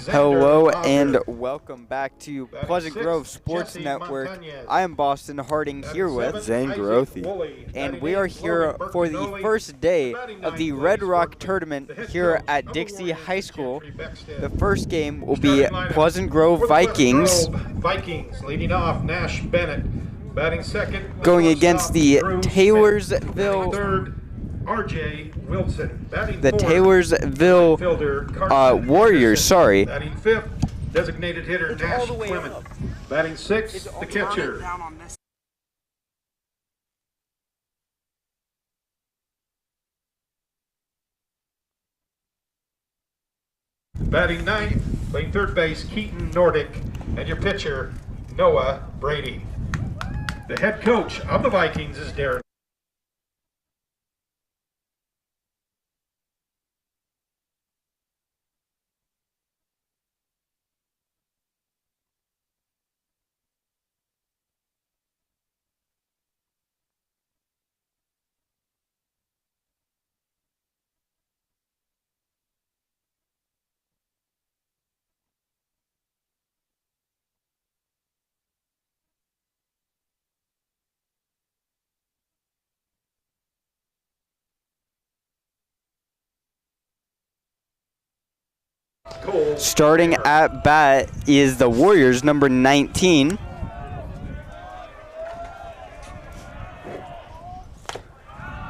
Hello and welcome back to Pleasant Grove Sports Network. I am Boston Harding here with Zane Grothy, and we are here for the first day of the Red Rock Tournament here at Dixie High School. The first game will be Pleasant Grove Vikings leading off. Nash Bennett batting second, going against the Taylorsville. Third, R.J. Wilson batting the fourth. Taylorsville Warriors. Sorry. Batting fifth, designated hitter Nash Clement. Batting sixth, the catcher. Batting ninth, playing third base, Keaton Nordick, and your pitcher, Noah Brady. The head coach of the Vikings is Darren. Starting at bat is the Warriors, number 19.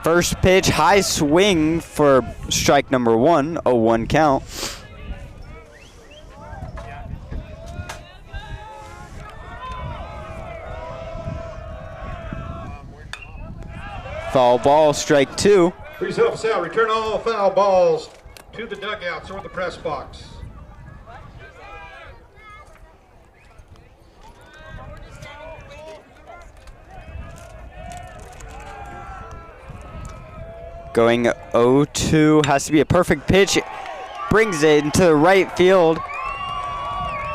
First pitch, high swing for strike number 1, 0-1 count. Foul ball, strike 2. Please help us out. Return all foul balls to the dugouts or the press box. Going 0-2, has to be a perfect pitch. Brings it into the right field.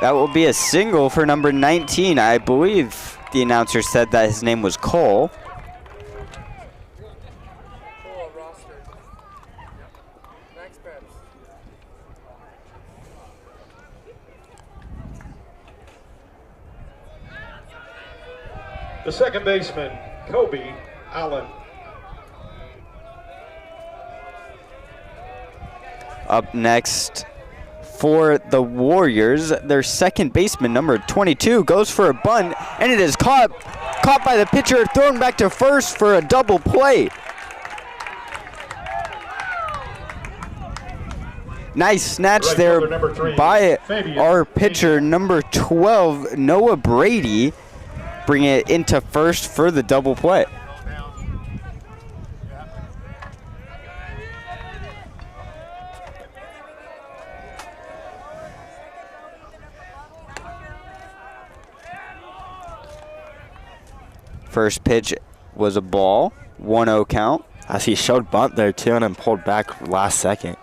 That will be a single for number 19. I believe the announcer said that his name was Cole. The second baseman, Kobe Allen. Up next for the Warriors, their second baseman, number 22, goes for a bunt, and it is caught by the pitcher, thrown back to first for a double play. Nice snatch Right there fielder, by Fabian. our pitcher, number 12, Noah Brady, bring it into first for the double play. First pitch was a ball, 1-0 count. As he showed bunt there too and then pulled back last second.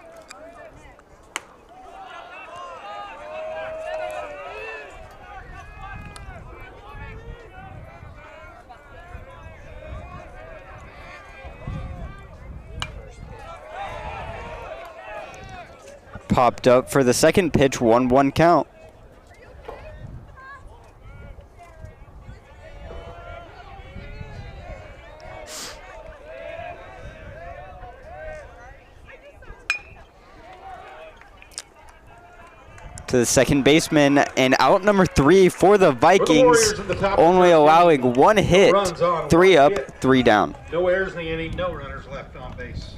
Popped up for the second pitch, 1-1 count. To the second baseman, and out number 3 for the Vikings, only allowing 1 hit, 3 up, 3 down. No errors in the inning, no runners left on base.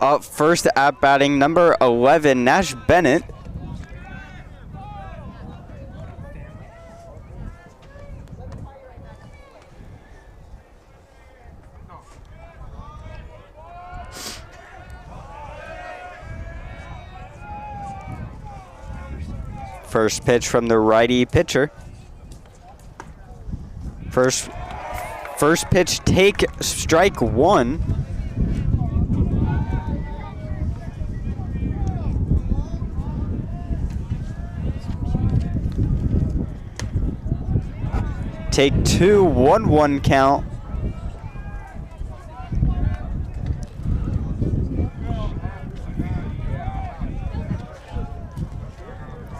Up first at batting, number 11, Nash Bennett. First pitch from the righty pitcher. First pitch, take strike one. Take two, 1-1 count.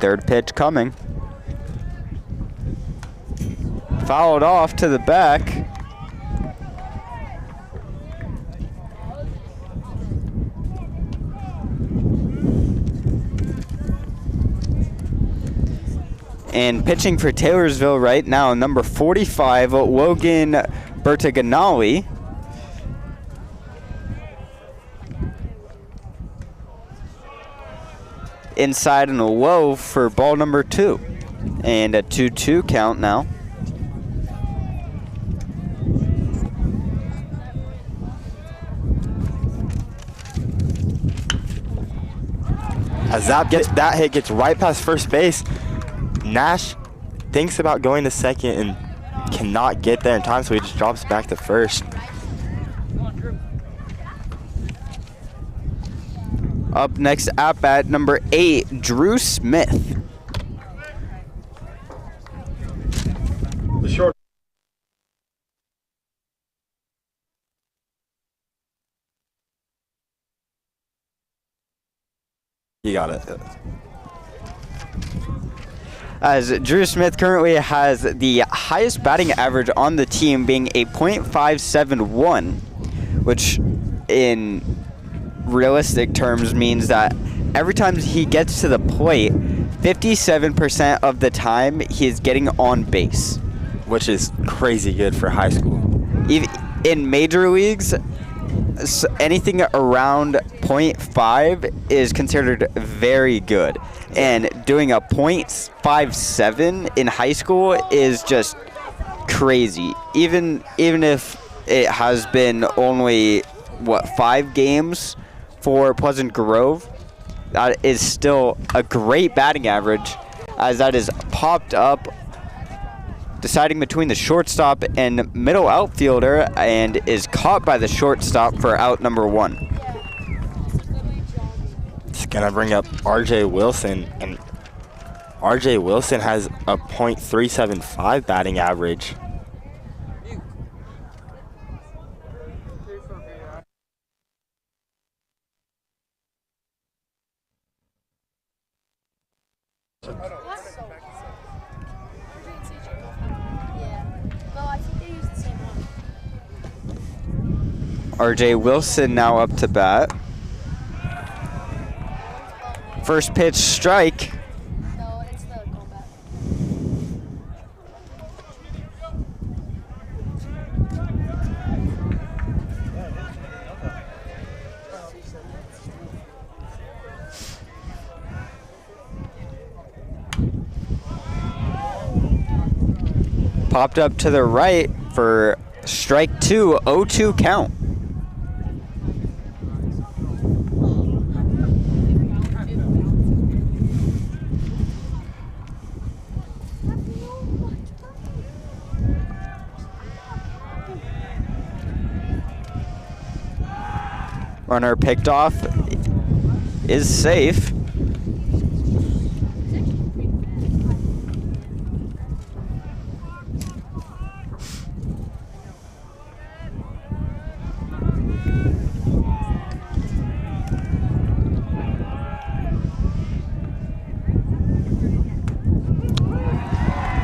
Third pitch coming. Fouled off to the back. And pitching for Taylorsville right now, number 45, Logan Bertaganali. Inside and low for ball number 2. And a 2-2 count now. As that hit gets right past first base, Nash thinks about going to second and cannot get there in time, so he just drops back to first. Up next at bat, number 8, Drew Smith. The short. You got it. As Drew Smith currently has the highest batting average on the team, being a .571, which in realistic terms means that every time he gets to the plate, 57% of the time he is getting on base. Which is crazy good for high school. In major leagues, anything around .5 is considered very good. And doing a .57 in high school is just crazy. Even if it has been only, 5 games for Pleasant Grove, that is still a great batting average, as that is popped up, deciding between the shortstop and middle outfielder, and is caught by the shortstop for out number 1. It's gonna bring up RJ Wilson, and RJ Wilson has a .375 batting average. RJ Wilson now up to bat. First pitch, strike. No, it's the combat. Popped up to the right for strike 2, 0-2 count. Runner picked off is safe.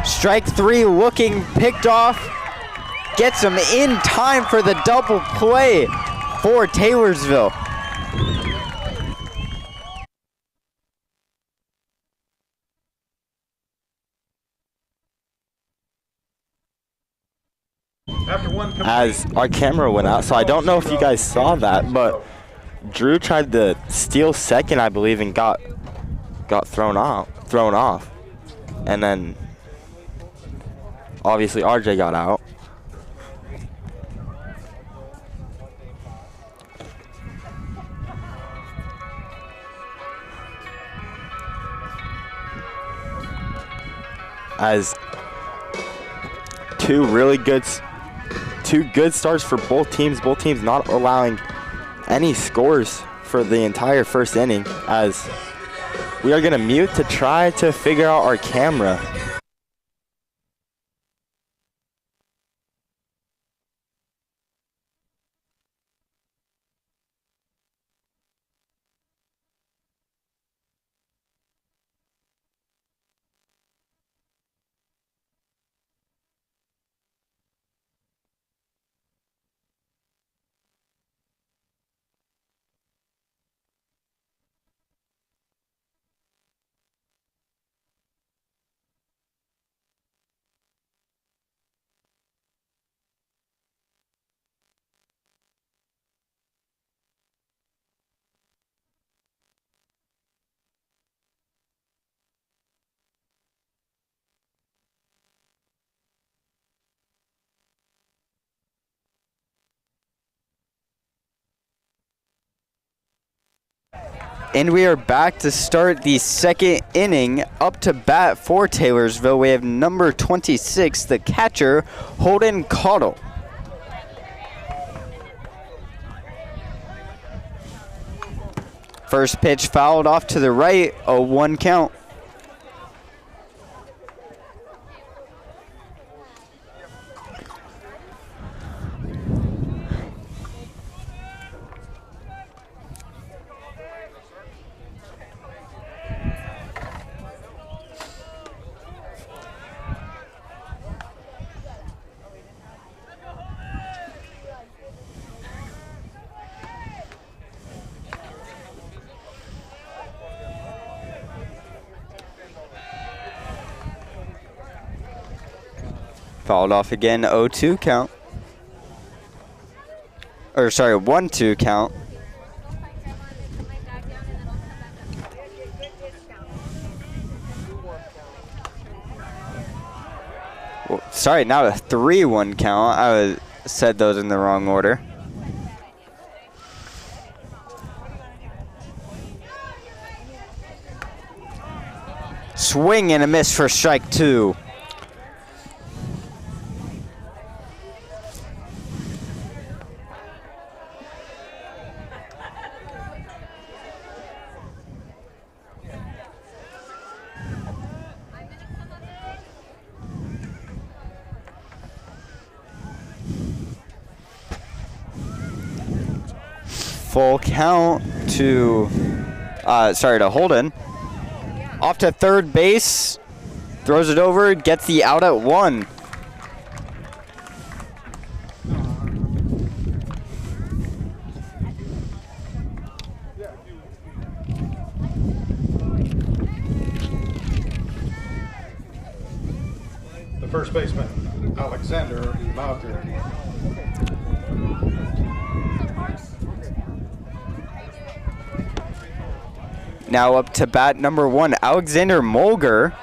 Strike 3 looking, picked off, gets him in time for the double play for Taylorsville. After one As our camera went out, so I don't know if you guys saw that, but Drew tried to steal second, I believe, and got thrown off. And then obviously RJ got out. As two good starts for both teams. Both teams not allowing any scores for the entire first inning, as we are going to mute to try to figure out our camera. And we are back to start the second inning. Up to bat for Taylorsville, we have number 26, the catcher, Holden Caudill. First pitch fouled off to the right, a 1 count. Fouled off again, 0-2 count. Or sorry, 1-2 count. Well, sorry, not a 3-1 count. I said those in the wrong order. Swing and a miss for strike 2. Full count to Holden. Off to third base, throws it over, gets the out at 1. The first baseman, Alexander Mauger. Now up to bat number 1, Alexander Mulger.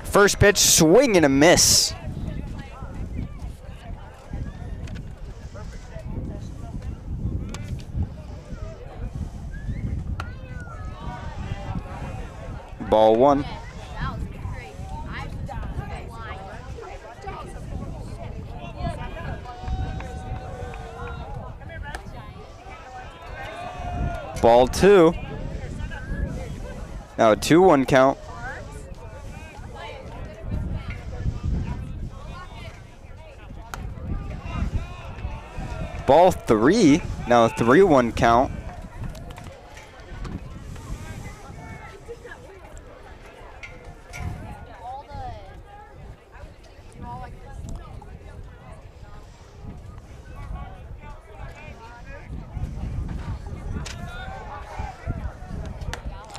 First pitch, swing and a miss. Ball 1. Ball 2. Now a 2-1 count. Ball 3. Now a 3-1 count.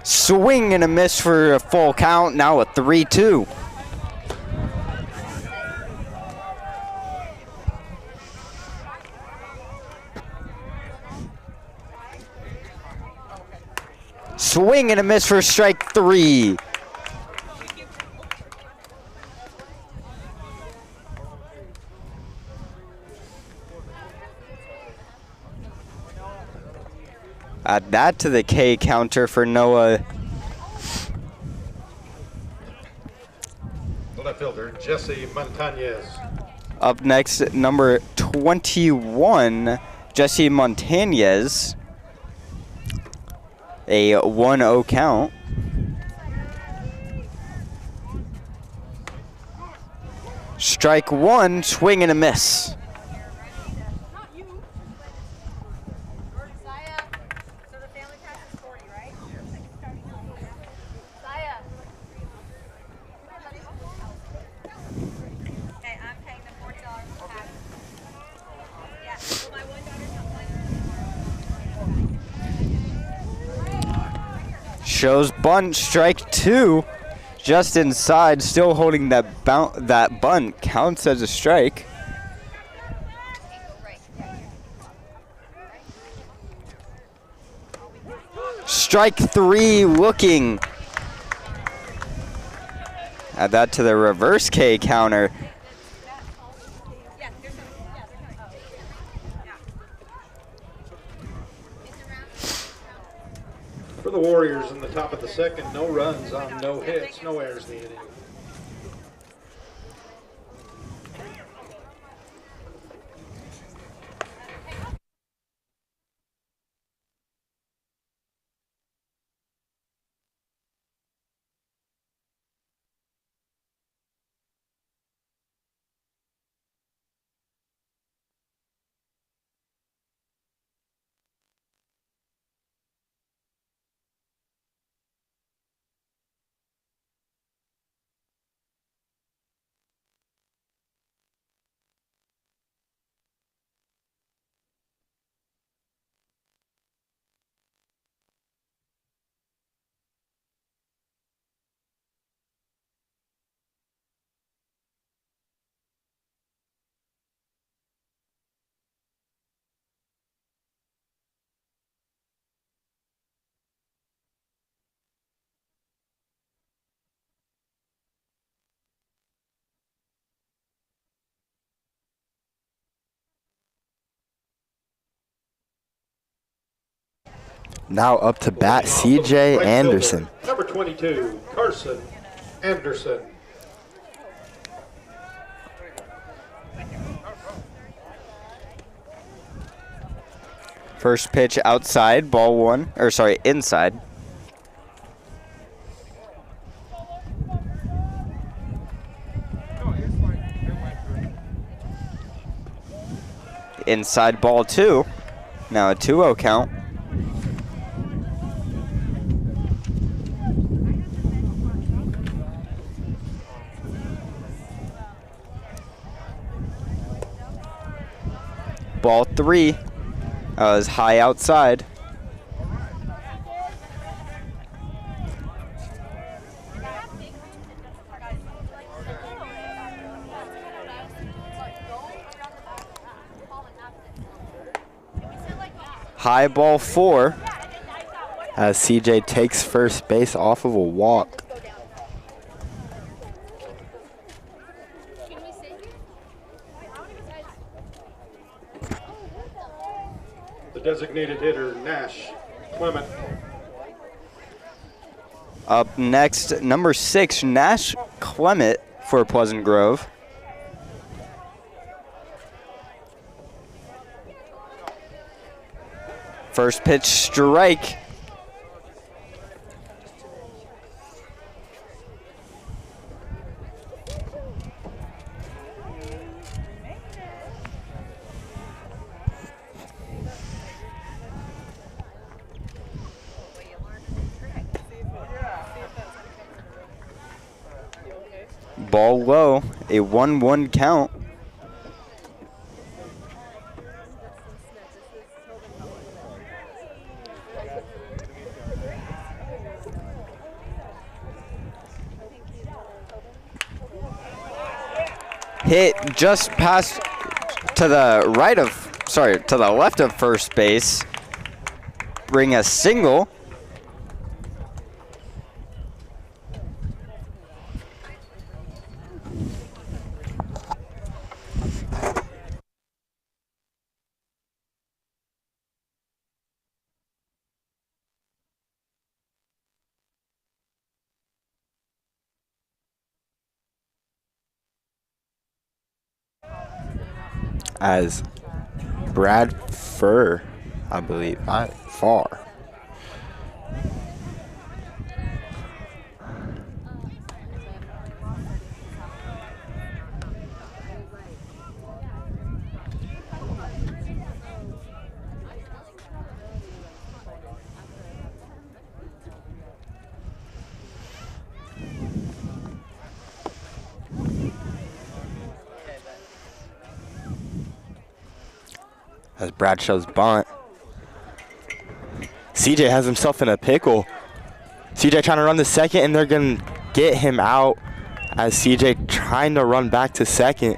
Swing and a miss for a full count. Now a 3-2. swing and a miss for strike 3. Add that to the K counter for Noah. The left fielder, Jesse Montañez. Up next, number 21, Jesse Montañez. A 1-0 count. Strike 1, swing and a miss. Shows bunt, strike 2, just inside, still holding that bunt, counts as a strike. Strike 3, looking. Add that to the reverse K counter. For the Warriors in the top of the second, no runs on no hits, no errors in the inning. Now up to bat, CJ Right Anderson. fielder, number 22, Carson Anderson. First pitch outside, ball 1, or sorry, inside. Inside, ball 2. Now a 2-0 count. Ball 3. That was high outside. High ball 4. As CJ takes first base off of a walk. The designated hitter, Nash Clement. Up next, number 6, Nash Clement for Pleasant Grove. First pitch, strike. Ball low, a 1-1 count. Hit just past to the right of, to the left of first base. Bring a single. as Brad Fur, I believe, not Far. As Brad shows bunt. CJ has himself in a pickle. CJ trying to run to second, and they're going to get him out as CJ trying to run back to second.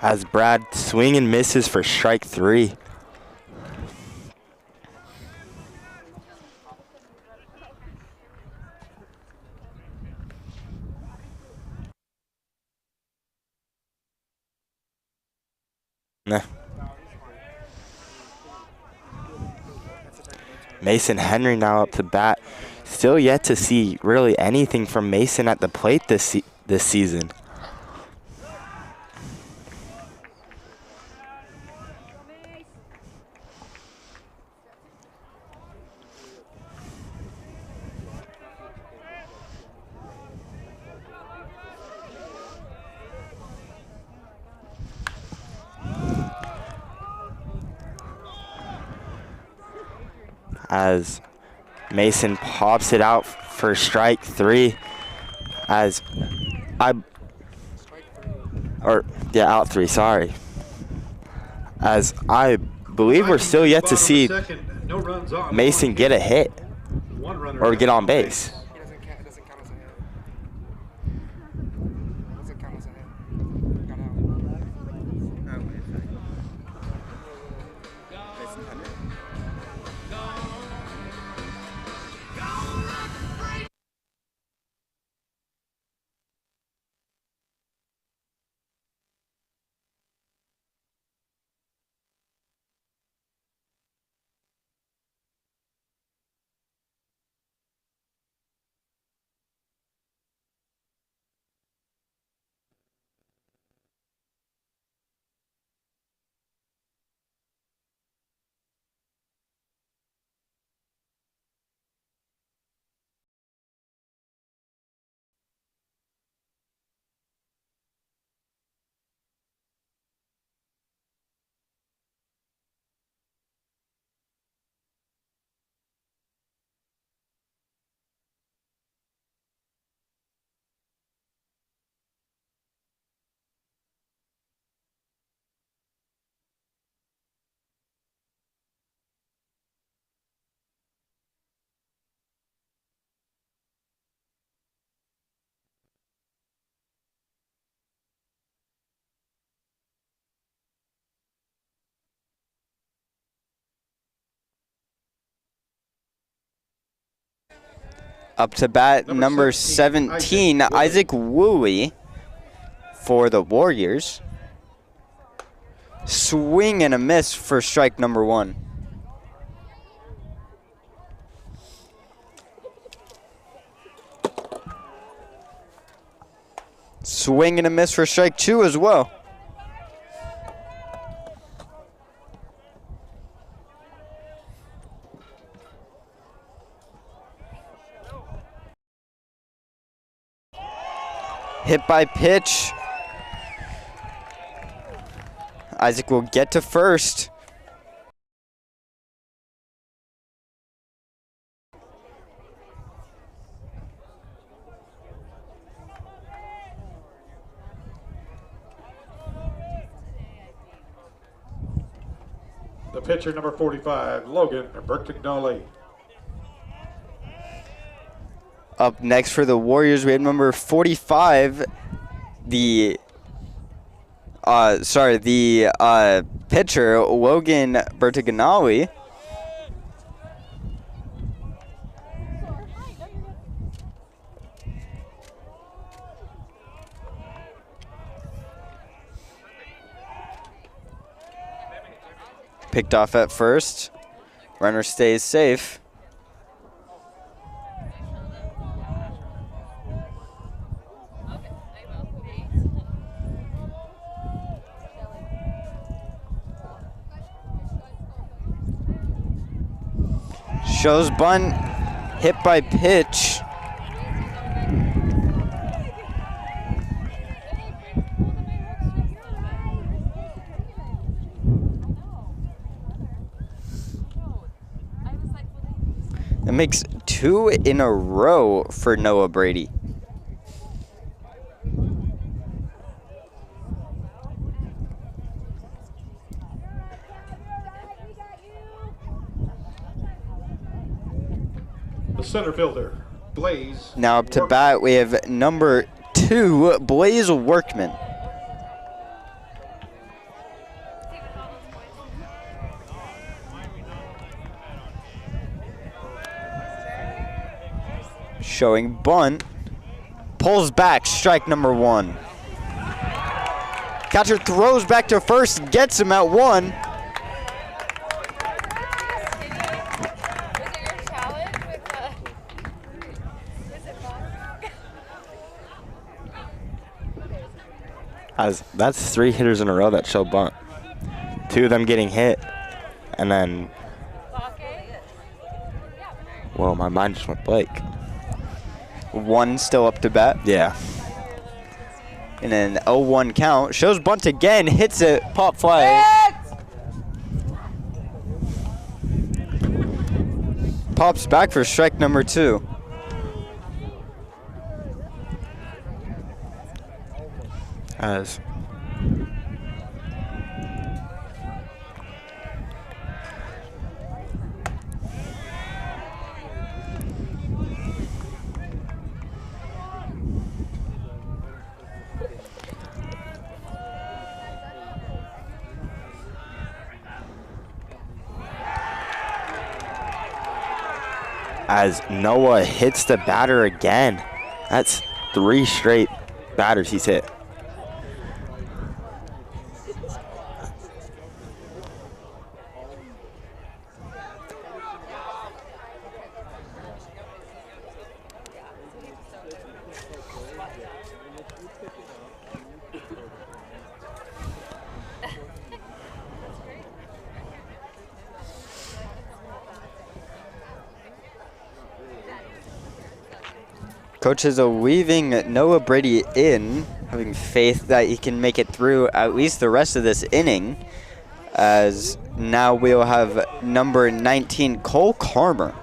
As Brad swing and misses for strike 3. Nah. Mason Henry now up to bat. Still yet to see really anything from Mason at the plate this season. As Mason pops it out for strike 3, out 3, sorry. As I believe we're still yet to see Mason get a hit or get on base. Up to bat, number 17, Isaac Woolley for the Warriors. Swing and a miss for strike number 1. Swing and a miss for strike 2 as well. Hit by pitch. Isaac will get to first. The pitcher, number 45, Logan Bertignolli. Up next for the Warriors, we have number 45, the pitcher, Logan Bertignolli. Picked off at first. Runner stays safe. Shows bunt, hit by pitch. It makes 2 in a row for Noah Brady. The center fielder, Blaze. Now up to bat, we have number 2, Blaze Workman. Showing bunt, pulls back, strike number 1. Catcher throws back to first, gets him at 1. Was it your challenge with was it fun? That's 3 hitters in a row that show bunt. 2 of them getting hit, and then, whoa, my mind just went blank. 1 still up to bat. Yeah. And an 0-1 count. Shows bunt again, hits it, pop fly. Pops back for strike number 2. As Noah hits the batter again. That's 3 straight batters he's hit. Coach is weaving Noah Brady in, having faith that he can make it through at least the rest of this inning, as now we'll have number 19, Cole Carmer.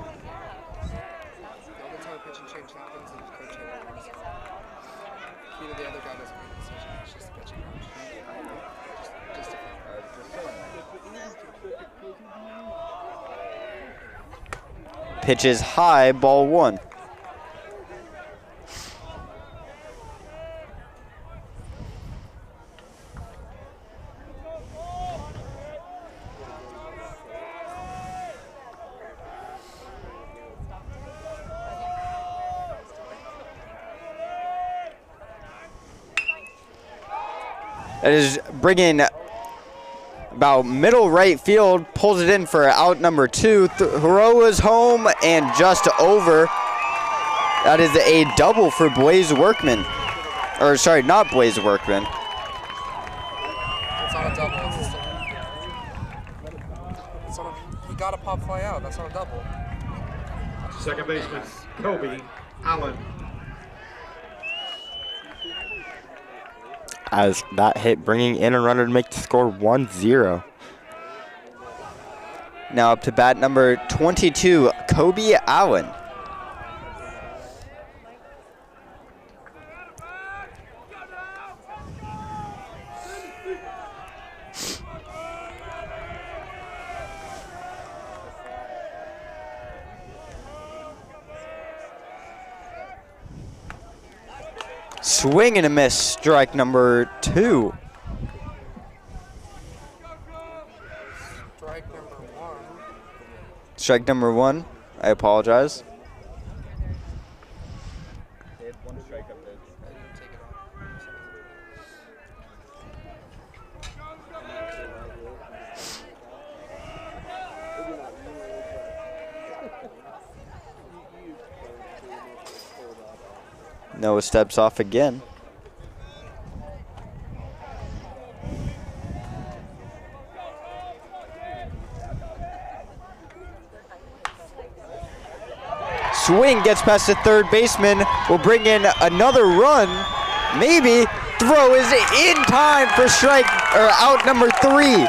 Pitches high, ball 1. That is bringing about middle right field, pulls it in for out number 2. Throw is home and just over. That is a double for Blaze Workman. Or sorry, not Blaze Workman. It's not a double. He got a pop fly out. That's not a double. Second baseman, Kobe Allen. as that hit bringing in a runner to make the score 1-0. Now up to bat number 22, Kobe Allen. Swing and a miss, strike number 2. Strike number 1. Strike number 1. I apologize. I didn't take it off. Noah steps off again. Swing gets past the third baseman. Will bring in another run. Maybe. Throw is in time for strike or out number 3.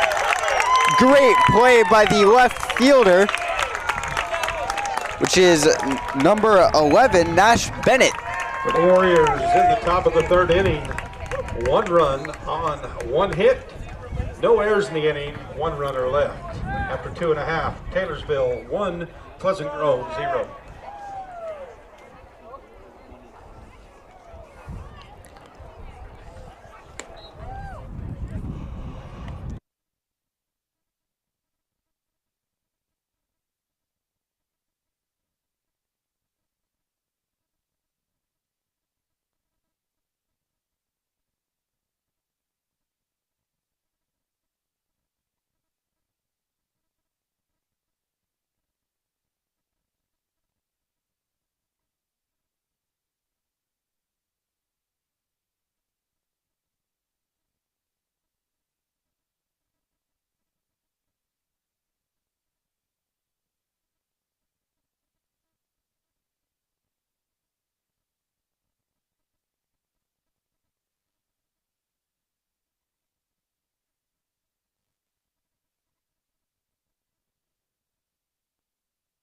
Great play by the left fielder, which is number 11, Nash Bennett. For the Warriors in the top of the 3rd inning, 1 run on 1 hit, no errors in the inning, 1 runner left. After 2.5, Taylorsville 1, Pleasant Grove 0.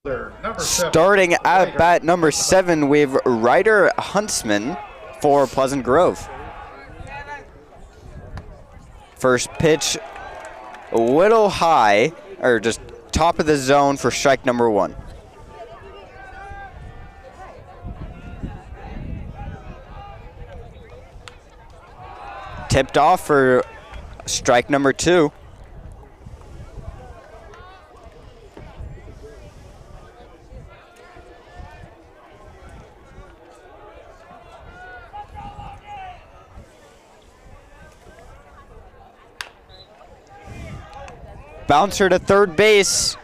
Number 7. Starting at bat number 7, we have Ryder Huntsman for Pleasant Grove. First pitch, a little high, or just top of the zone for strike number 1. Tipped off for strike number 2. Bouncer to third base.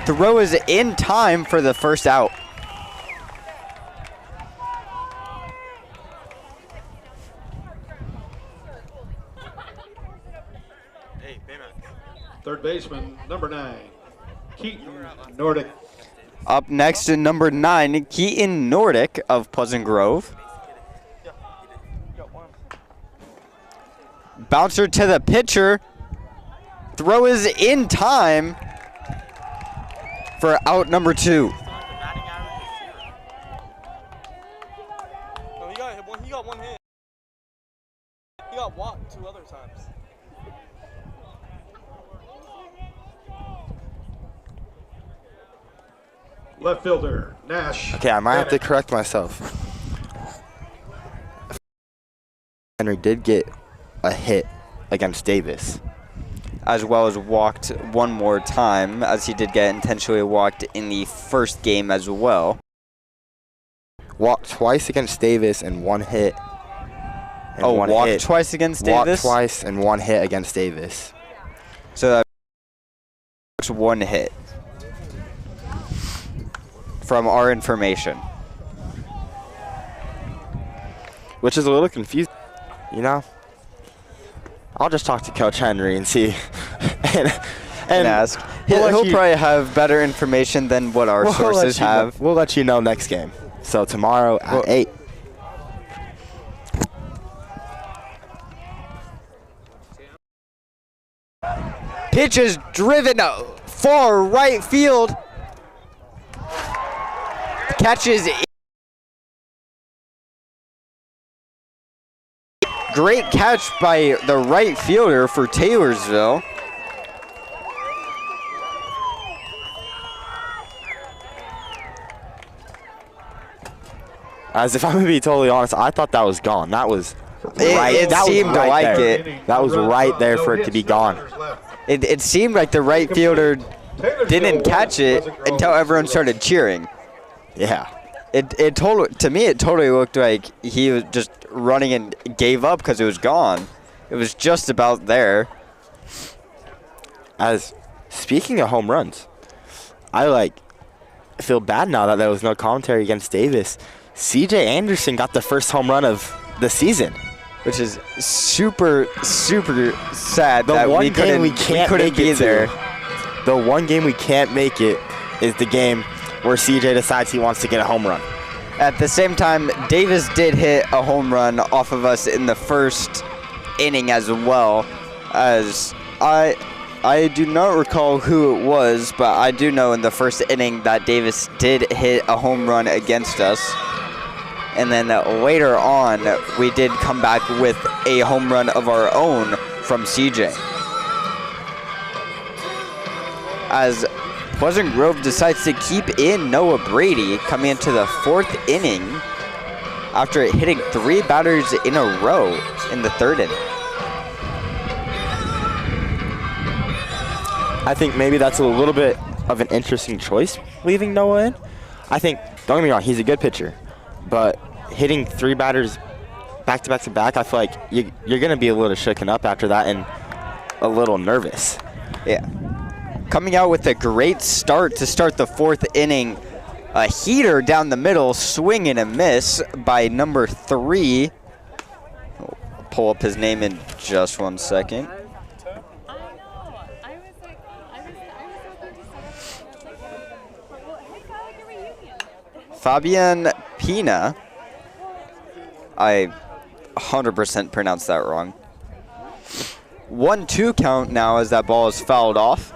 Throw is in time for the first out. Third baseman, number 9, Keaton Nordic. Up next to number 9, Keaton Nordic of Pleasant Grove. Bouncer to the pitcher. Throw is in time for out number 2. No, he got one hit. He got walked 2 other times. Left fielder, Nash. Okay, I might have to Bennett. correct myself. Henry did get a hit against Davis. As well as walked one more time, as he did get intentionally walked in the first game as well. Walked twice against Davis and 1 hit. And Oh, one walked hit. twice against Walked Davis? twice and 1 hit against Davis. So that's 1 hit from our information. Which is a little confusing, you know? I'll just talk to Coach Henry and see. and ask. we'll let He'll you- probably have better information than what our sources have. We'll let you know next game. So tomorrow at 8. pitch is driven far right field. Catches. Great catch by the right fielder for Taylorsville. As if I'm going to be totally honest, I thought that was gone. That was right. It that seemed was right like there. it. That was right there for it to be gone. It seemed like the right fielder didn't catch it until everyone started cheering. Yeah. To me, it totally looked like he was just running and gave up because it was gone. It was just about there. As speaking of home runs, I feel bad now that there was no commentary against Davis. CJ Anderson got the first home run of the season, which is super, super sad that we couldn't be there. The one game we can't make it is the game where CJ decides he wants to get a home run. At the same time, Davis did hit a home run off of us in the first inning as well. As I do not recall who it was, but I do know in the first inning that Davis did hit a home run against us. And then later on, we did come back with a home run of our own from CJ. As Pleasant Grove decides to keep in Noah Brady coming into the fourth inning after hitting 3 batters in a row in the third inning. I think maybe that's a little bit of an interesting choice, leaving Noah in. I think, don't get me wrong, he's a good pitcher. But hitting 3 batters back to back to back, I feel like you're going to be a little shooken up after that and a little nervous. Yeah. Coming out with a great start to start the fourth inning. A heater down the middle, swing and a miss by number 3. I'll pull up his name in just 1 second. Fabian Pina. I 100% pronounced that wrong. 1-2 count now as that ball is fouled off.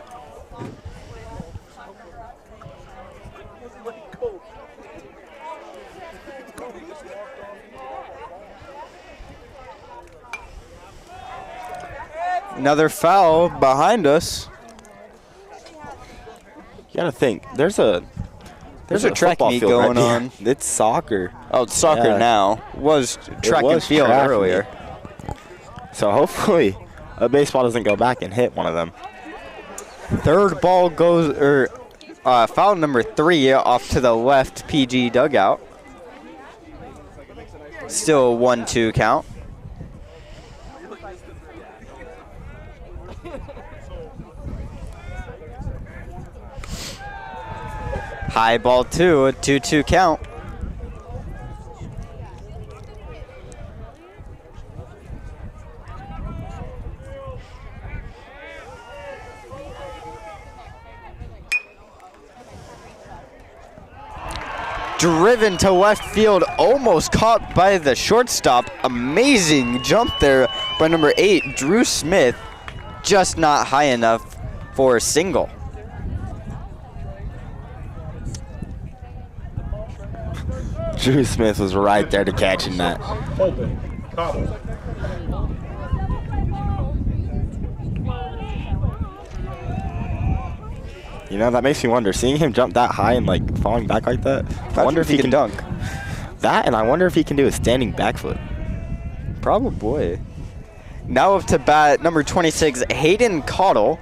Another foul behind us. You gotta think, there's a track football meet field going right on. here. It's soccer. Oh, it's soccer Yeah. now. Was track and field track earlier. meet. So hopefully a baseball doesn't go back and hit one of them. Third ball goes, foul number 3 off to the left PG dugout. Still a 1-2 count. High ball 2, a 2-2 count. Driven to left field, almost caught by the shortstop. Amazing jump there by number 8, Drew Smith. Just not high enough for a single. Drew Smith was right there to catching that. Holden, Cobble. You know, that makes me wonder. Seeing him jump that high and falling back like that, I wonder if he can dunk. That, and I wonder if he can do a standing back flip. Probably. Now up to bat, number 26, Hayden Cottle.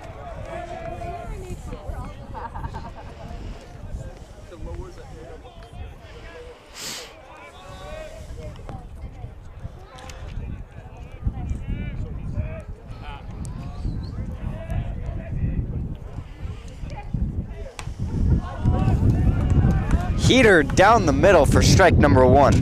Heater down the middle for strike number 1.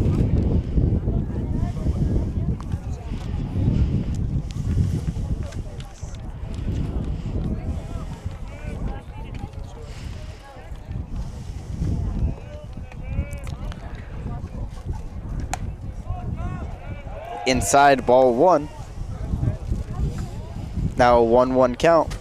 Inside ball 1. Now a 1-1 count.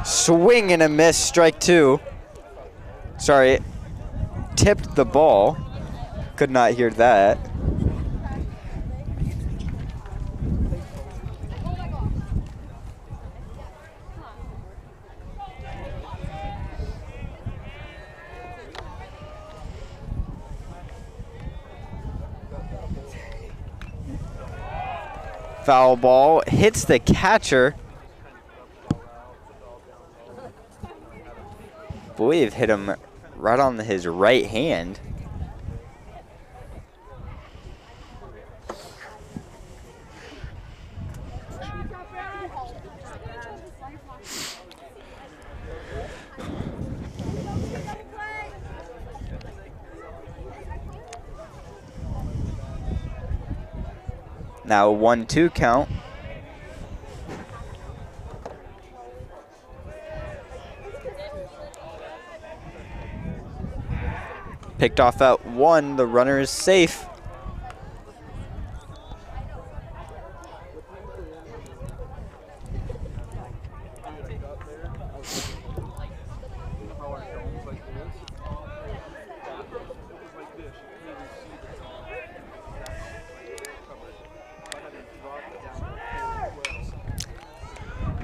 Swing and a miss, strike two. Sorry, tipped the ball. Could not hear that. Foul ball hits the catcher. Believe hit him right on his right hand. Now a 1-2 count. Picked off at 1, the runner is safe.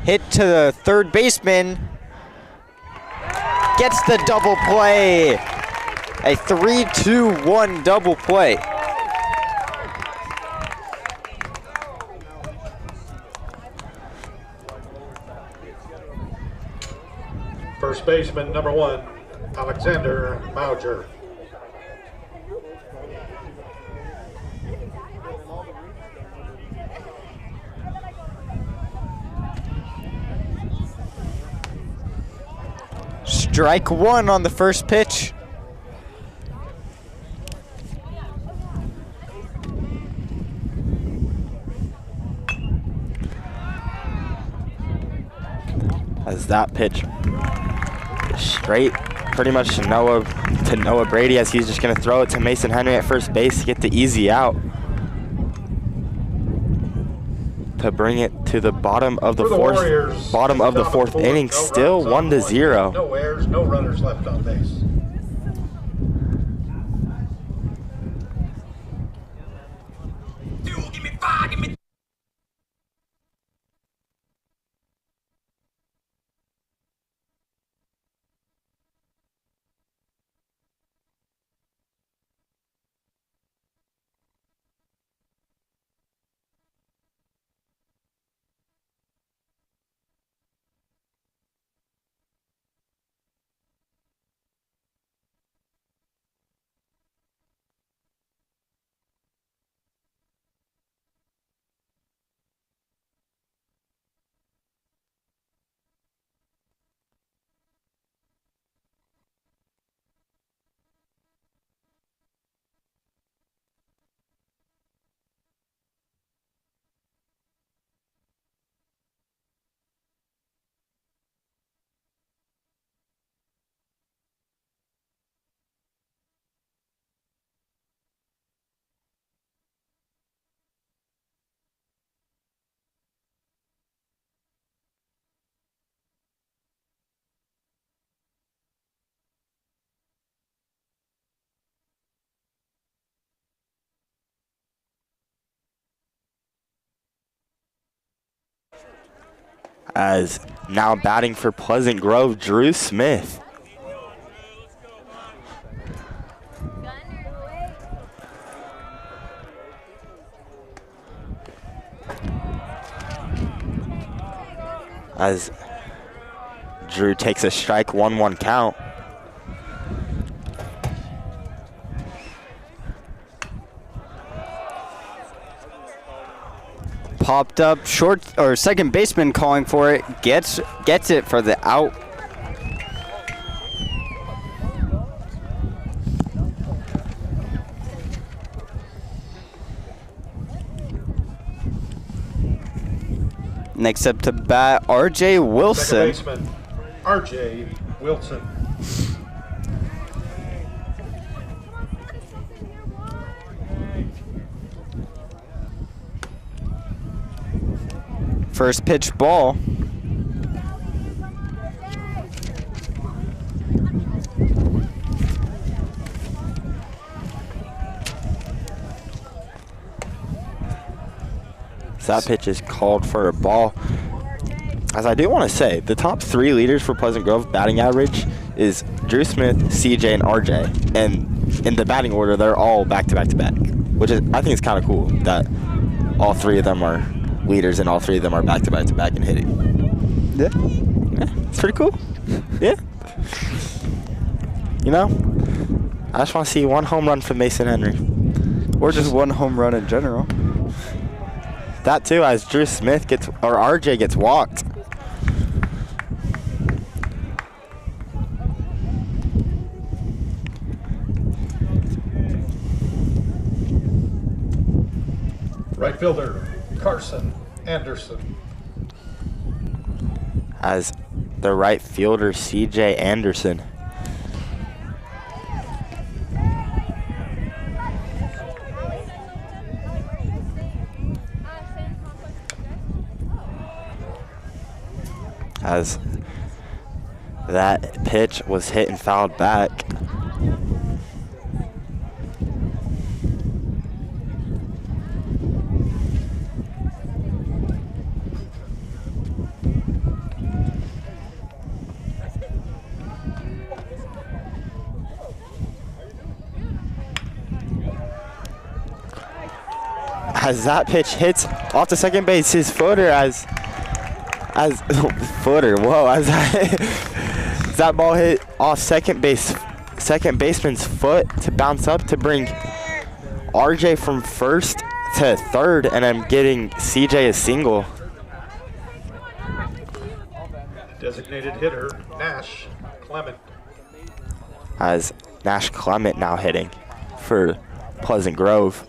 Hit to the third baseman. Gets the double play. A 3-2-1 double play. First baseman, number 1, Alexander Mauger. Strike one on the first pitch. As that pitch straight pretty much to Noah Brady, as he's just going to throw it to Mason Henry at first base to get the easy out. To bring it to the bottom of the fourth inning, still 1-0. No errors, no runners left on base. As now batting for Pleasant Grove, Drew Smith. As Drew takes a strike, 1-1 count. Popped up short or second baseman calling for it, gets it for the out. Next up to bat, RJ Wilson. Second baseman, RJ Wilson. First pitch ball. that pitch is called for a ball. As I do want to say, the top 3 leaders for Pleasant Grove batting average is Drew Smith, CJ, and RJ. And in the batting order, they're all back-to-back-to-back, which is, I think it's kind of cool that all 3 of them are leaders and all 3 of them are back-to-back-to-back in hitting. Yeah. Yeah, it's pretty cool. Yeah. You know, I just want to see 1 home run from Mason Henry. Or just 1 home run in general. That too, as Drew Smith or RJ gets walked. Right fielder, Carson Anderson. As the right fielder, CJ Anderson. As that pitch was hit and fouled back. As that pitch hits off the second base, his footer as that ball hit off second baseman's foot to bounce up to bring RJ from first to third, and I'm getting CJ a single. Designated hitter, Nash Clement. As Nash Clement now hitting for Pleasant Grove.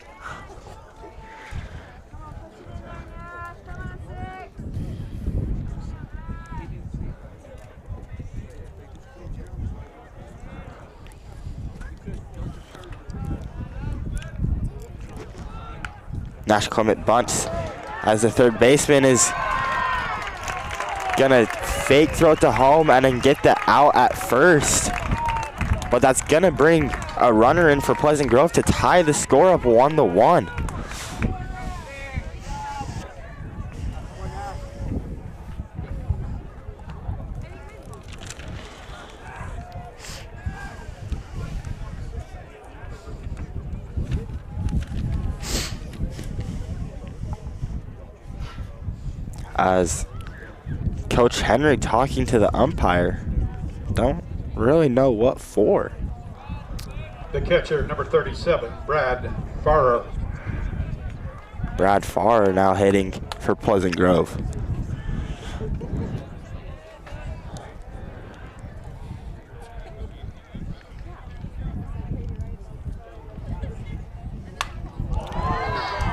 Nash Clement bunts as the third baseman is gonna fake throw it to home and then get the out at first. But that's gonna bring a runner in for Pleasant Grove to tie the score up 1-1. As Coach Henry talking to the umpire, don't really know what for. The catcher, number 37, Brad Farrar. Brad Farrar now hitting for Pleasant Grove.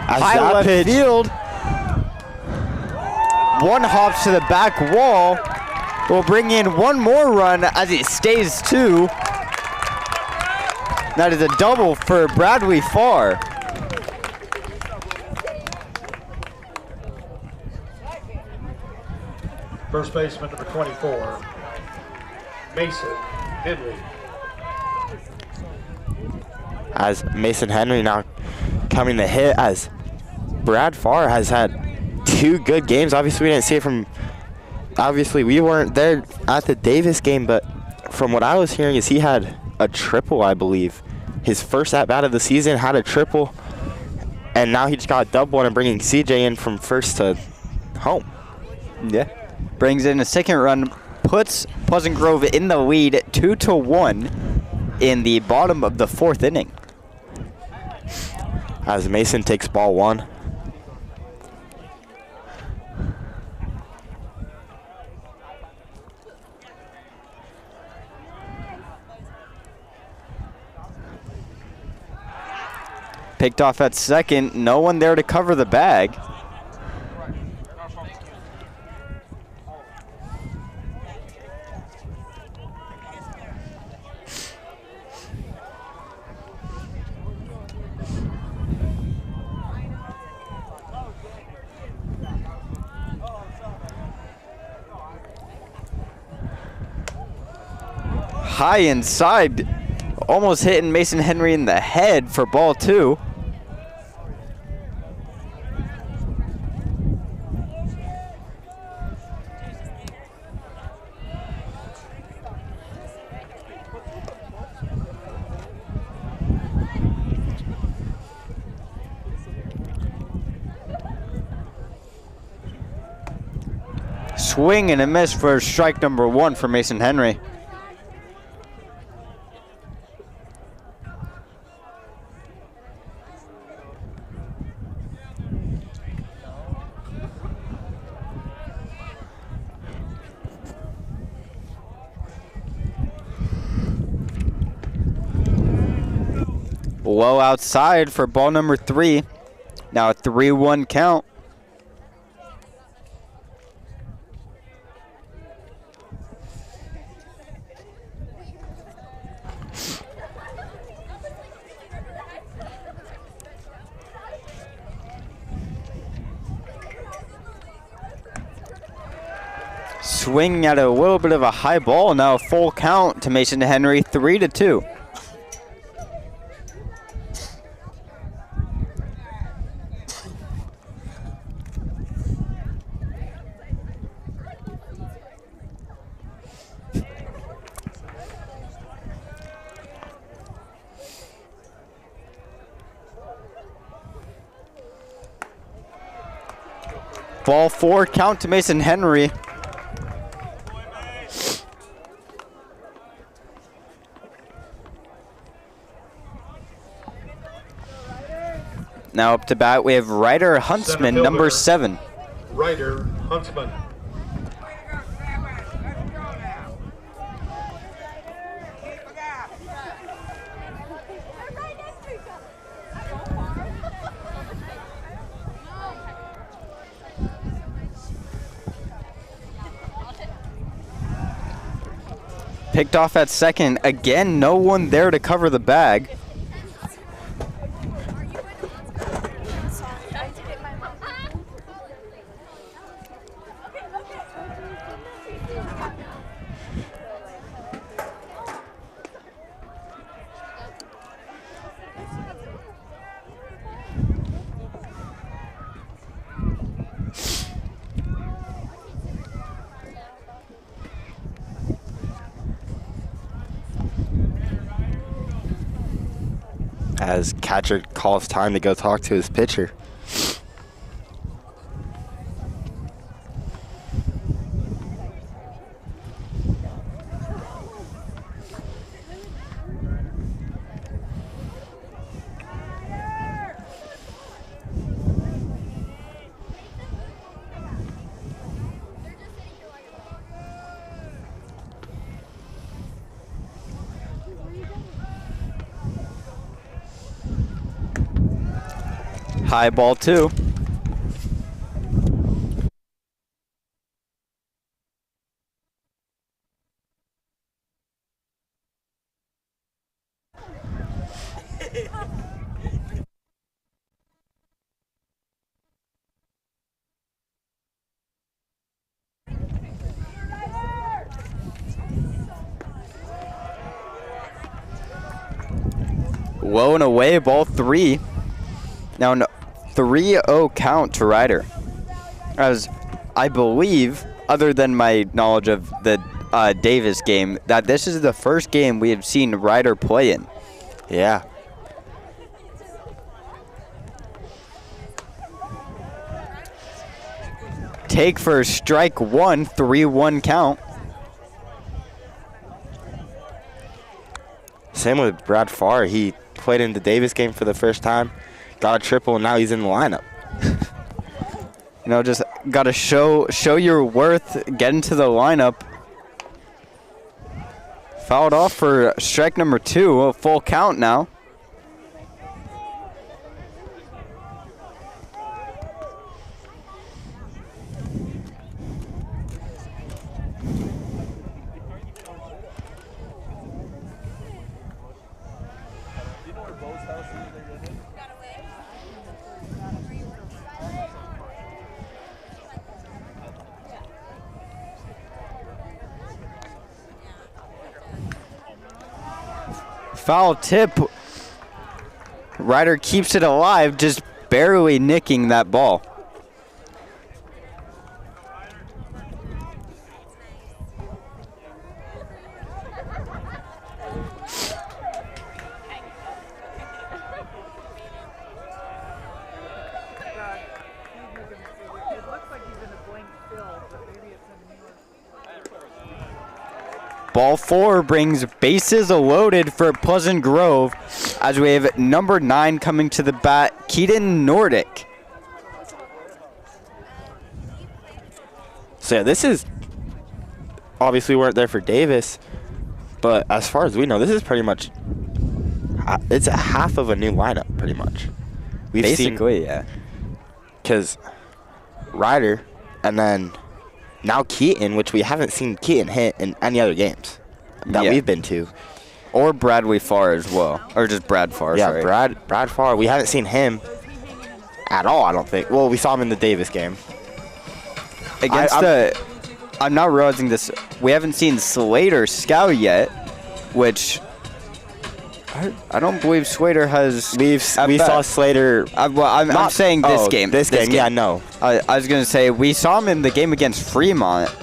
As High that left pitch, field. 1 hops to the back wall. Will bring in 1 more run as it stays 2. That is a double for Bradley Farr. First baseman, number 24, Mason Henry. as Mason Henry now coming to hit, as Brad Farr has had 2 good games. Obviously, we didn't see it from, obviously we weren't there at the Davis game, but from what I was hearing is he had a triple, I believe. His first at-bat of the season had a triple, and now he just got a double and bringing CJ in from first to home. Yeah. Brings in a second run, puts Pleasant Grove in the lead 2-1 in the bottom of the 4th inning. As Mason takes ball 1. Picked off at second, no one there to cover the bag. High inside, almost hitting Mason Henry in the head for ball 2. swing and a miss for strike number 1 for Mason Henry. Low outside for ball number 3. Now a 3-1 count. Swinging at a little bit of a high ball. Now a full count to Mason Henry, 3-2. Ball 4 count to Mason Henry. Now up to bat, we have Ryder Huntsman, number 7. Ryder Huntsman. Picked off at second. Again, no one there to cover the bag. As catcher calls time to go talk to his pitcher. High ball 2. Low and away, ball 3. Now no. 3-0 count to Ryder. As I believe, other than my knowledge of the Davis game, that this is the first game we have seen Ryder play in. Yeah. Take for strike 1, 3-1 count. Same with Brad Farr. He played in the Davis game for the first time. Got a triple, and now he's in the lineup. You know, just got to show your worth, get into the lineup. Fouled off for strike number 2, a full count now. Foul tip. Ryder keeps it alive, just barely nicking that ball. It looks like he's in a blank field, but maybe it's in Ball 4 brings bases loaded for Pleasant Grove as we have number 9 coming to the bat, Keaton Nordic. So yeah, this is obviously we weren't there for Davis, but as far as we know, this is pretty much it's a half of a new lineup, pretty much. We've Basically, yeah. Because Ryder and then now Keaton, which we haven't seen Keaton hit in any other games that Yeah. we've been to. Or Bradley Farr as well. Or just Brad Farr, Yeah, sorry. Brad Farr. We haven't seen him at all, I don't think. Well, we saw him in the Davis game. I'm not realizing this. We haven't seen Slater Scow yet, which I don't believe Slater has. We saw Slater. I'm saying this game. This game, yeah, no. I was going to say, we saw him in the game against Fremont.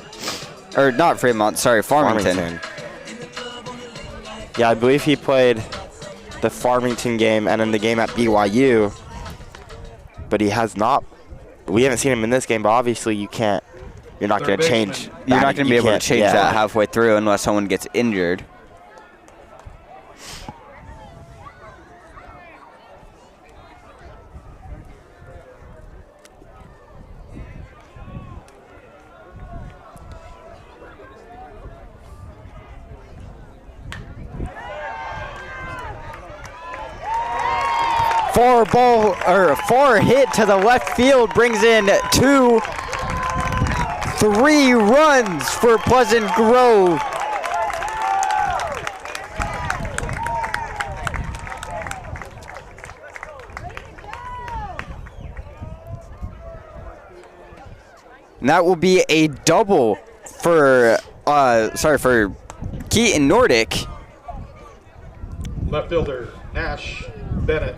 Or not Fremont, sorry, Farmington. Yeah, I believe he played the Farmington game and then the game at BYU. But he has not. We haven't seen him in this game, but obviously you're not going to change. You're not going to be able to change that halfway through unless someone gets injured. Four hit to the left field brings in 3 runs for Pleasant Grove. And that will be a double for Keaton Nordic. Left fielder Nash Bennett.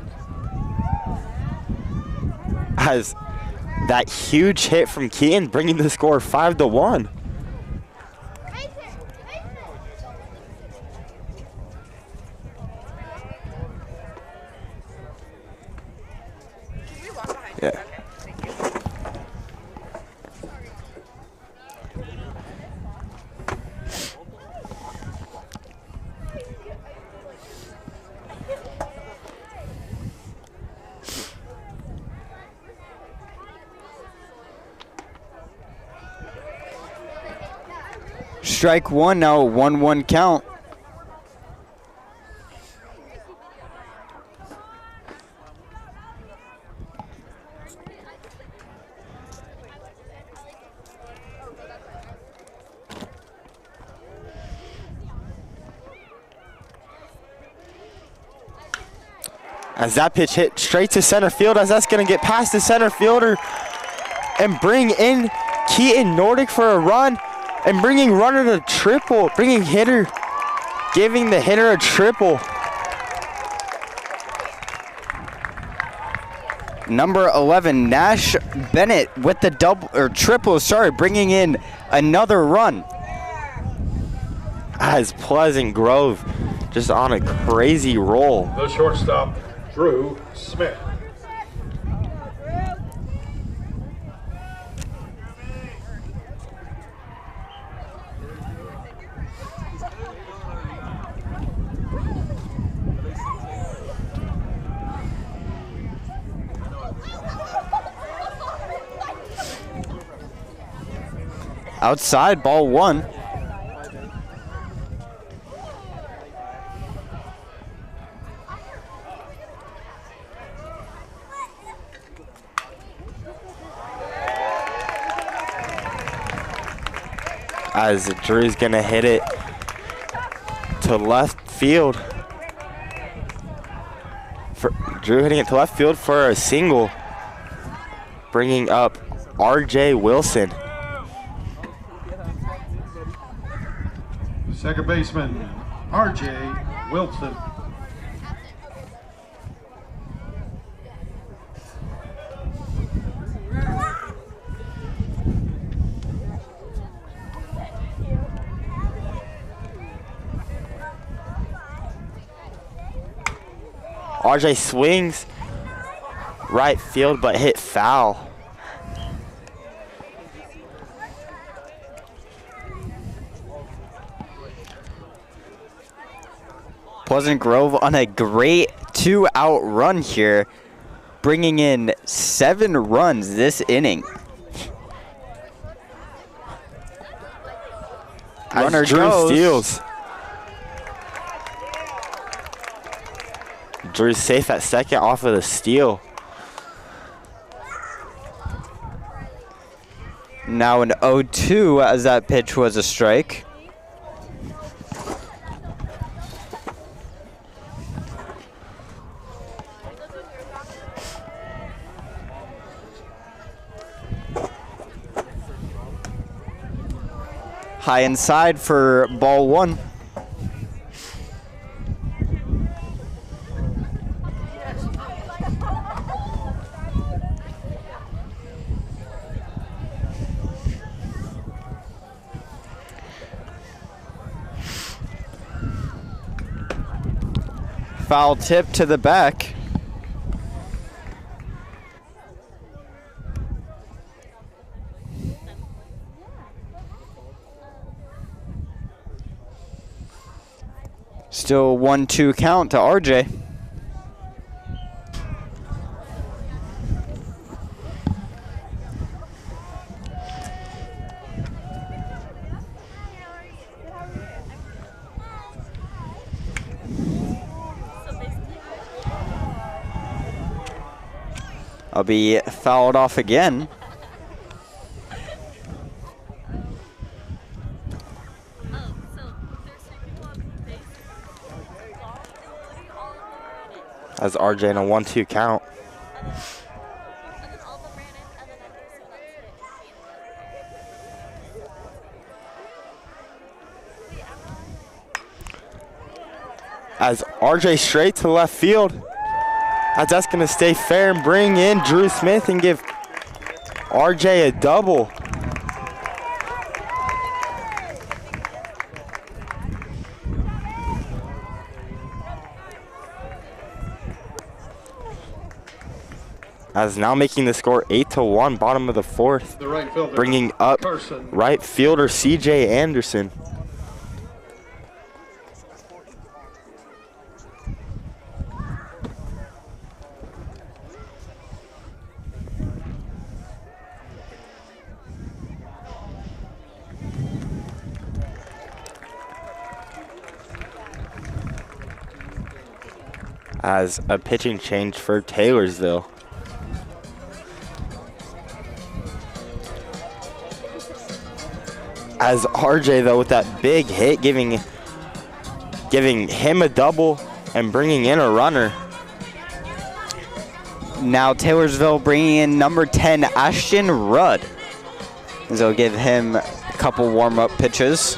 Has that huge hit from Keaton bringing the score 5-1. Yeah. Strike one now, 1-1 count. As that pitch hit straight to center field, as that's going to get past the center fielder and bring in Keaton Nordic for a run and bringing runner to triple, giving the hitter a triple. Number 11, Nash Bennett with the triple, bringing in another run. As Pleasant Grove just on a crazy roll. The shortstop, Drew Smith. Outside, ball 1. As Drew's gonna hit it to left field. Drew hitting it to left field for a single, bringing up R.J. Wilson. Second baseman, R.J. Wilson. RJ swings right field, but hit foul. Pleasant Grove on a great 2-out run here, bringing in 7 runs this inning. Runner As Drew goes. steals. Drew's safe at second off of the steal. Now an 0-2 as that pitch was a strike. High inside for ball 1. Foul tip to the back. Still 1-2 count to RJ. I'll be fouled off again. As RJ in a 1-2 count. As RJ straight to left field. As that's going to stay fair and bring in Drew Smith and give RJ a double. As now making the score 8-1, bottom of the 4th. The right fielder, Bringing up Carson. right fielder CJ Anderson. As a pitching change for Taylorsville. As RJ though with that big hit, giving him a double and bringing in a runner. Now Taylorsville bringing in number 10, Ashton Rudd. As they'll give him a couple warm-up pitches.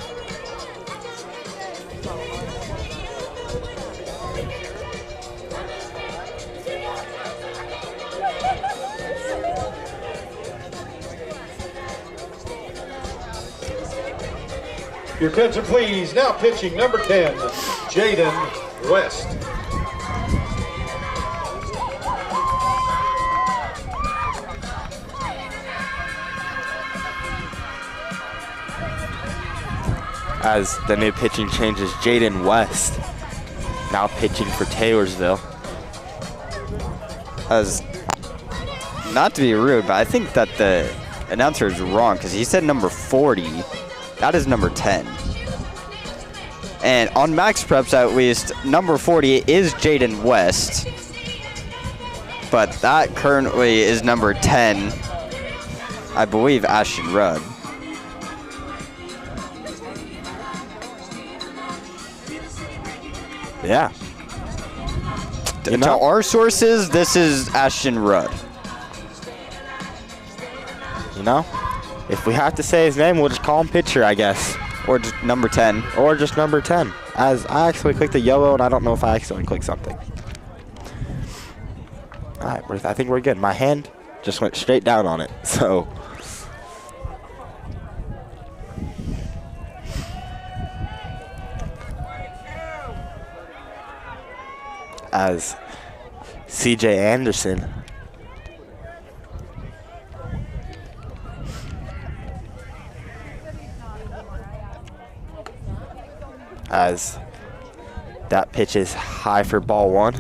Your attention, please. Now pitching number 10, Jaden West. As the new pitching changes, Jaden West now pitching for Taylorsville. As, not to be rude, but I think that the announcer is wrong because he said number 40. That is number 10. And on Max Preps, at least, number 40 is Jaden West. But that currently is number 10, I believe, Ashton Rudd. Yeah. To our sources, this is Ashton Rudd. You know, if we have to say his name, we'll just call him pitcher, I guess. Or just number 10. Or just number 10. As I actually clicked the yellow, and I don't know if I accidentally clicked something. All right, I think we're good. My hand just went straight down on it, so. As CJ Anderson as That pitch is high for ball one.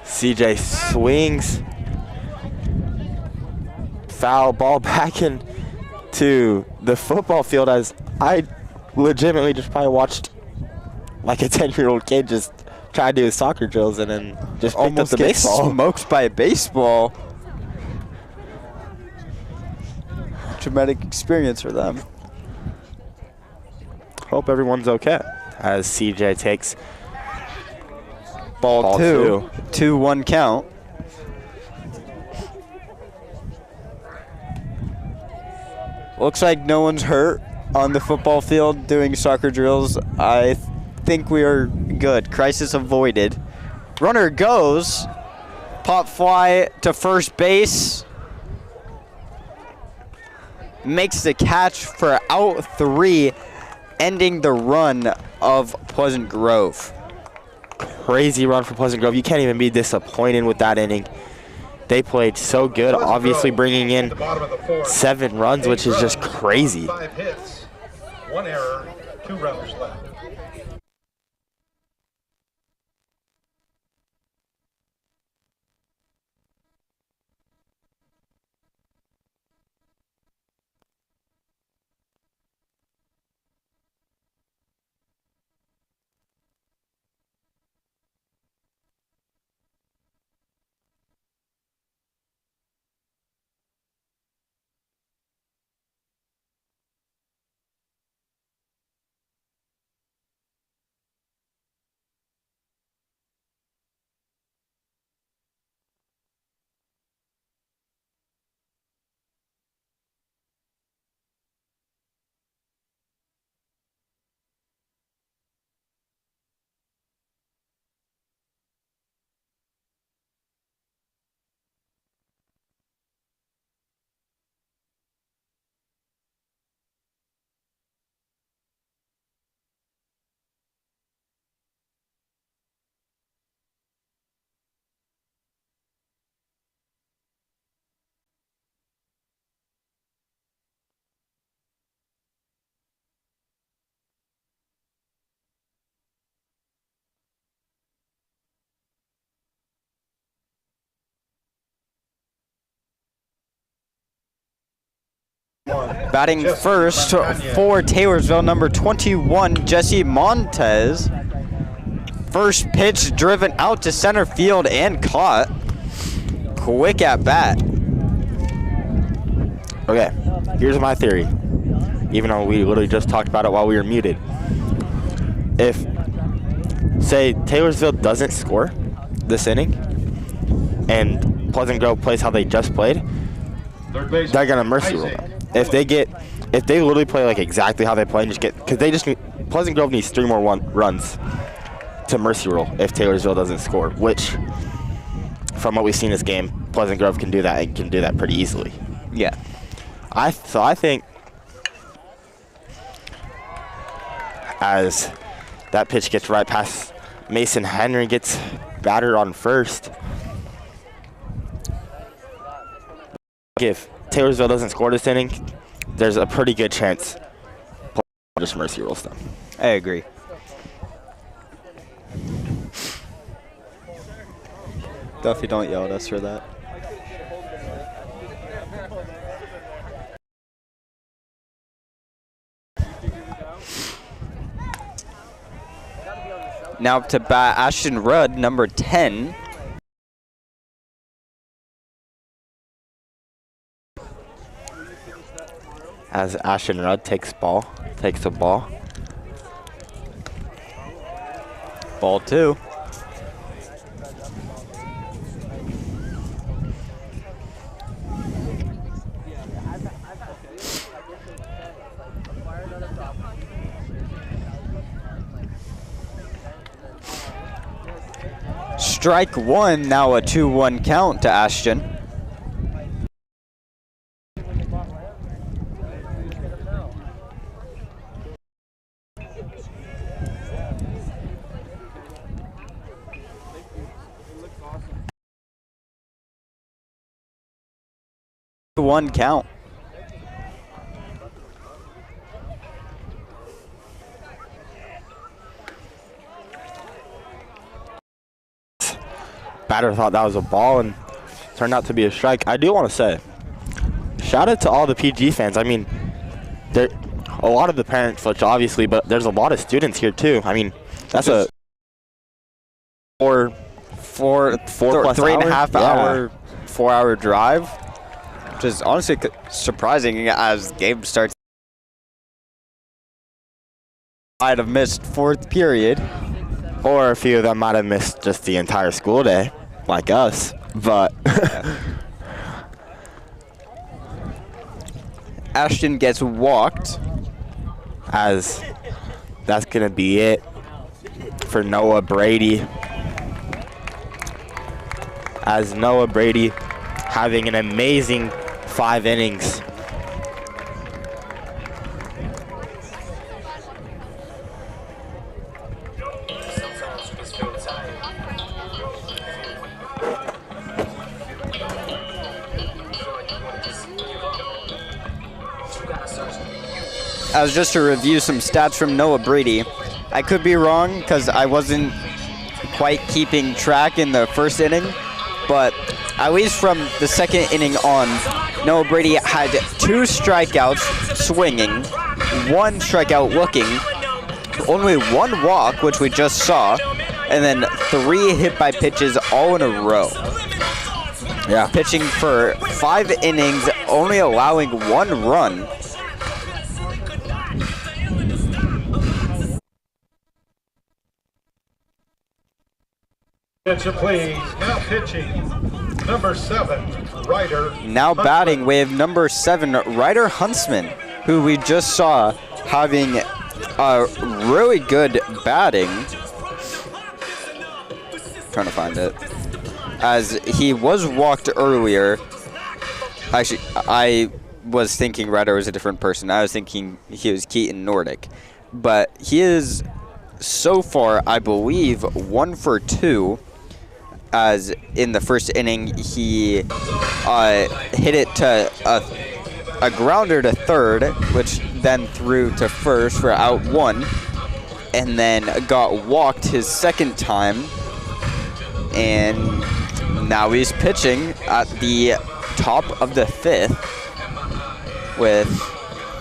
CJ swings. Foul ball back into the football field as I legitimately just probably watched like a 10-year-old kid just try to do his soccer drills and then just picked up the baseball. Smoked by a baseball. Traumatic experience for them. Hope everyone's okay as CJ takes Ball two. 2-1 count. Looks like no one's hurt on the football field doing soccer drills. I think we are good. Crisis avoided. Runner goes. Pop fly to first base. Makes the catch for out 3, ending the run of Pleasant Grove. Crazy run for Pleasant Grove. You can't even be disappointed with that inning. They played so good, obviously bringing in 7 runs, which is just crazy. 5 hits, 1 error, 2 runners left. Batting first for Taylorsville, number 21, Jesse Montez. First pitch driven out to center field and caught. Quick at bat. Okay, here's my theory. Even though we literally just talked about it while we were muted. If, say, Taylorsville doesn't score this inning and Pleasant Grove plays how they just played, they're gonna mercy rule them. If they literally play like exactly how they play and just get, because they just need, Pleasant Grove needs 3 more runs to mercy rule if Taylorsville doesn't score, which from what we've seen this game, Pleasant Grove can do that and can do that pretty easily. Yeah. So I think as that pitch gets right past Mason Henry, gets battered on first. If Taylorsville doesn't score this inning, there's a pretty good chance just mercy rules them. I agree. Duffy, don't yell at us for that. Now up to bat Ashton Rudd, number 10. As Ashton Rudd takes the ball. Ball 2. Strike 1, now a 2-1 count to Ashton. 1 count. Batter thought that was a ball and turned out to be a strike. I do want to say, shout out to all the PG fans. I mean, there a lot of the parents, which obviously, but there's a lot of students here too. I mean, that's a 3.5 hour, 4 hour drive, which is honestly surprising as the game starts. Might have missed 4th period. Or a few of them might have missed just the entire school day, like us. But Ashton gets walked. as that's going to be it for Noah Brady. As Noah Brady having an amazing 5 innings. As just to review some stats from Noah Brady, I could be wrong because I wasn't quite keeping track in the first inning, but at least from the second inning on, Noah Brady had 2 strikeouts swinging, 1 strikeout looking, only 1 walk, which we just saw, and then 3 hit by pitches all in a row. Yeah. Pitching for 5 innings, only allowing 1 run. Attention, please. Now pitching, number 7, Ryder. Now batting, we have number 7, Ryder Huntsman, who we just saw having a really good batting. Trying to find it. As he was walked earlier. Actually, I was thinking Ryder was a different person. I was thinking he was Keaton Nordic. But he is, so far, I believe, 1 for 2. As in the first inning, he hit it to a grounder to third, which then threw to first for out 1, and then got walked his second time. And now he's pitching at the top of the 5th with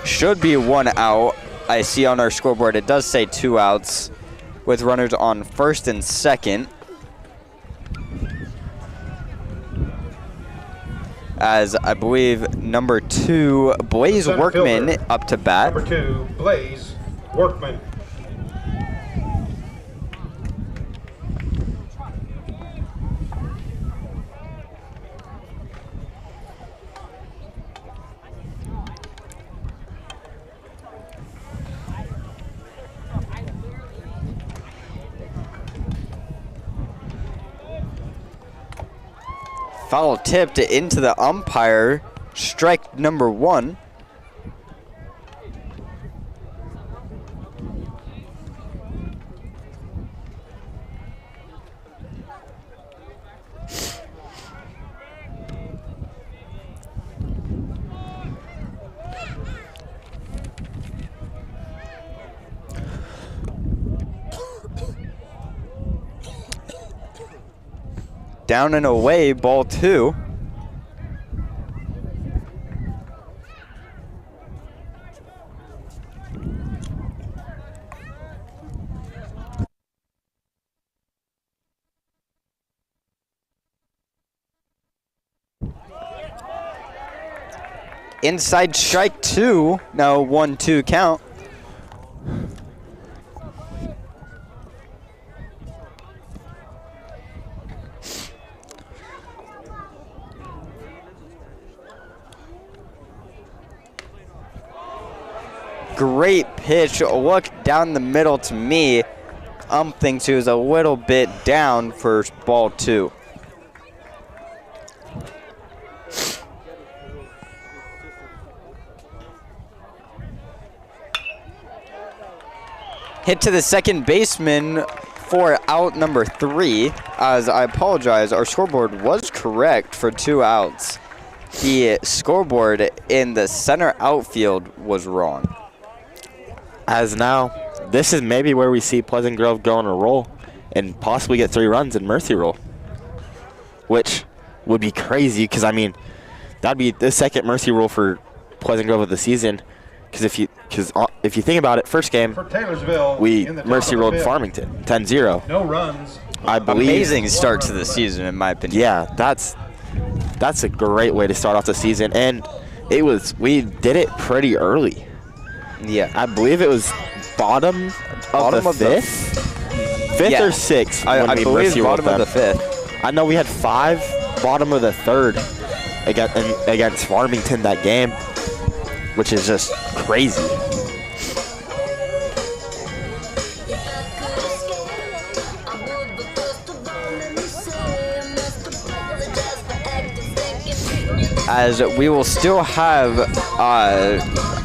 should be 1 out. I see on our scoreboard it does say 2 outs with runners on first and second. As I believe number 2, Blaze Center Workman, fielder, up to bat. Number 2, Blaze Workman. Foul tipped into the umpire. Strike number 1. Down and away, ball 2. Inside strike 2. Now 1-2 count. Great pitch. Look down the middle to me. Thinks he was a little bit down for ball 2. Hit to the second baseman for out number 3. As I apologize, our scoreboard was correct for 2 outs. the scoreboard in the center outfield was wrong. As now, this is maybe where we see Pleasant Grove go on a roll and possibly get 3 runs in Mercy Rule, which would be crazy because, I mean, that'd be the second Mercy Rule for Pleasant Grove of the season. Because if you think about it, first game, For Taylorsville, we in the top Mercy of the Ruled fifth. Farmington 10-0. No runs. I believe. Amazing start to the season, in my opinion. Yeah, that's a great way to start off the season, and we did it pretty early. Yeah. I believe it was bottom of the fifth, fifth Yeah. or sixth. I when we believe Mercy rolled bottom of the them. fifth. I know we had 5 bottom of the third against Farmington that game, which is just crazy. As we will still have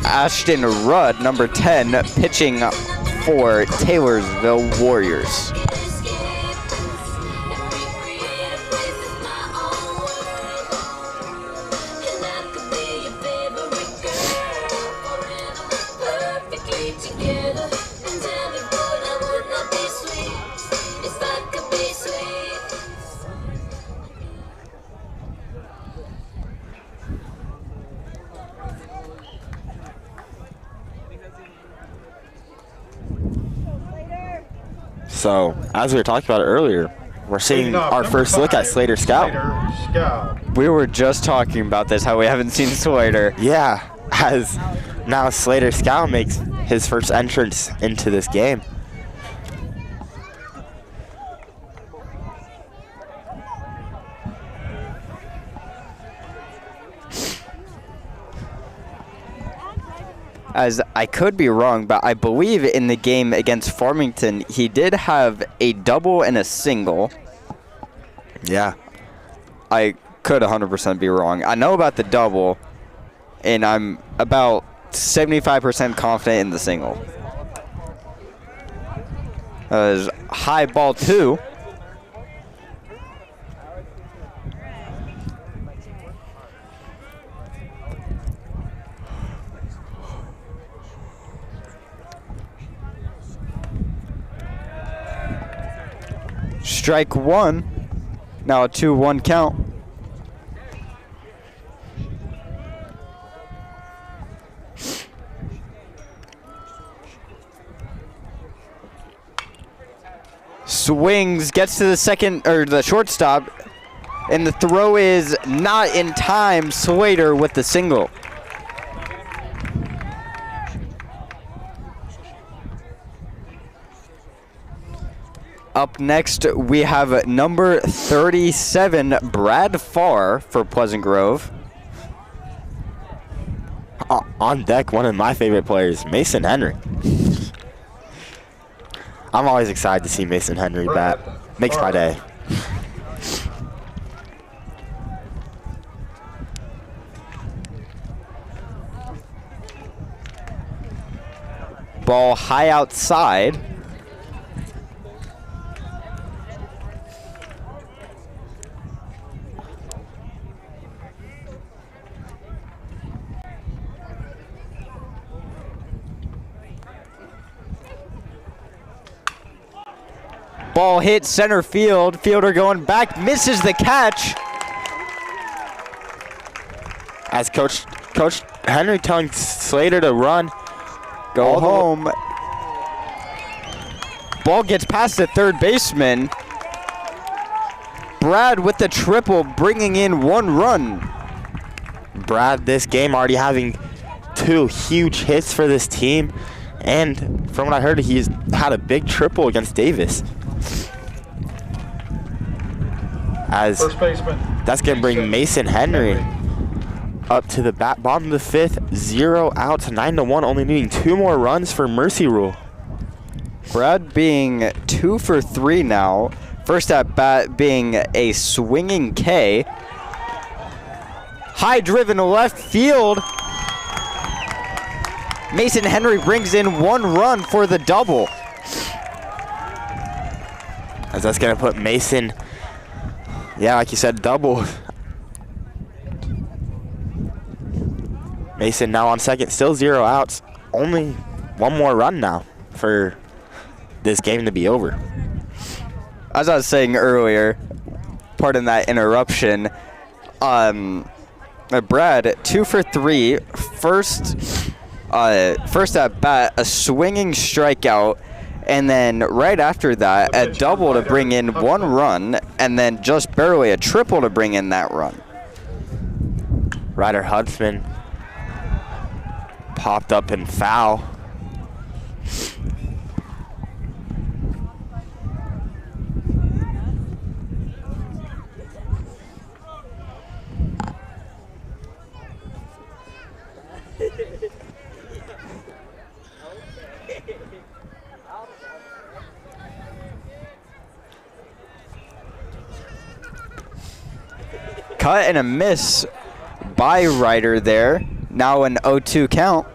Ashton Rudd, number 10, pitching for Taylorsville Warriors. So, as we were talking about earlier, we're seeing our first look at Slater Scout. Slater Scout. We were just talking about this, how we haven't seen Slater. Yeah, as now Slater Scout makes his first entrance into this game. As I could be wrong, but I believe in the game against Farmington, he did have a double and a single. Yeah. I could 100% be wrong. I know about the double, and I'm about 75% confident in the single. High ball 2. Strike 1. Now a 2-1 count. Swings, gets to the second or the shortstop, and the throw is not in time. Slater with the single. Up next, we have number 37, Brad Farr for Pleasant Grove. On deck, one of my favorite players, Mason Henry. I'm always excited to see Mason Henry bat. Makes my day. Ball high outside. Ball hit center field. Fielder going back, misses the catch. As Coach Henry telling Slater to run. Go home. Ball gets past the third baseman. Brad with the triple, bringing in 1 run. Brad, this game already having 2 huge hits for this team. And from what I heard, he's had a big triple against Davis. As First baseman. that's going to bring Mason Henry up to the bottom of the 5th. 0 outs, 9-1, only needing 2 more runs for Mercy Rule. Brad being 2 for 3 now. First at bat being a swinging K. High driven left field. Mason Henry brings in 1 run for the double. As that's going to put Mason, yeah, like you said, double. Mason now on second, still 0 outs. Only one more run now for this game to be over. As I was saying earlier, pardon that interruption, Brad, 2 for 3, first at bat, a swinging strikeout, and then right after that, a double to bring in 1 run, and then just barely a triple to bring in that run. Ryder Huntsman popped up and foul. Cut and a miss by Ryder there. Now an 0-2 count.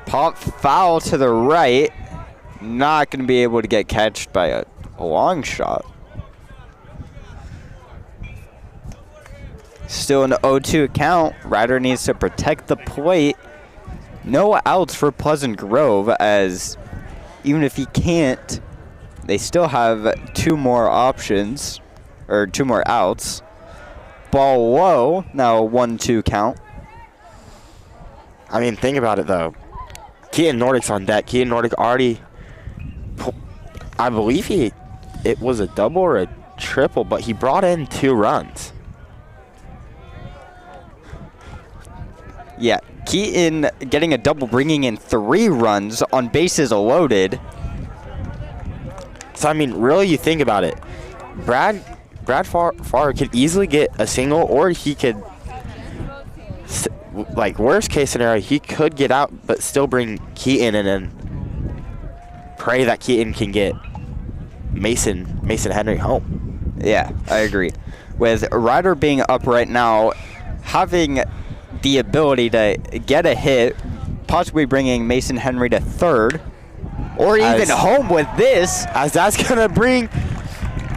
Pop foul to the right. Not going to be able to get catched by a long shot. Still an 0-2 count. Ryder needs to protect the plate. No outs for Pleasant Grove, as even if he can't, they still have 2 more options, or 2 more outs. Ball low, now a 1-2 count. I mean, think about it though. Keaton Nordick's on deck. Keaton Nordick already, I believe it was a double or a triple, but he brought in 2 runs. Yeah, Keaton getting a double, bringing in 3 runs on bases loaded. So, I mean, really, you think about it. Brad Farr could easily get a single, or he could, like, worst case scenario, he could get out but still bring Keaton in and pray that Keaton can get Mason Henry home. Yeah, I agree. With Ryder being up right now, having the ability to get a hit, possibly bringing Mason Henry to third, or even home with this. As that's going to bring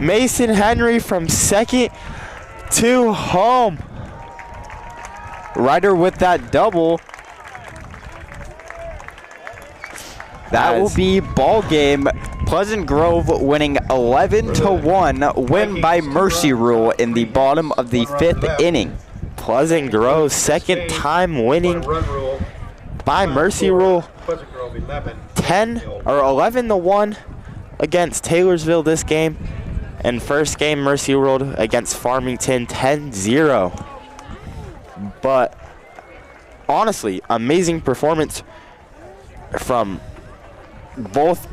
Mason Henry from second to home. Ryder with that double. That will be ball game. Pleasant Grove winning 11-1, win by mercy rule in the bottom of the 5th inning. Pleasant Grove, second time winning by mercy rule. 11-1 against Taylorsville this game, and first game mercy ruled against Farmington 10-0. But honestly, amazing performance from both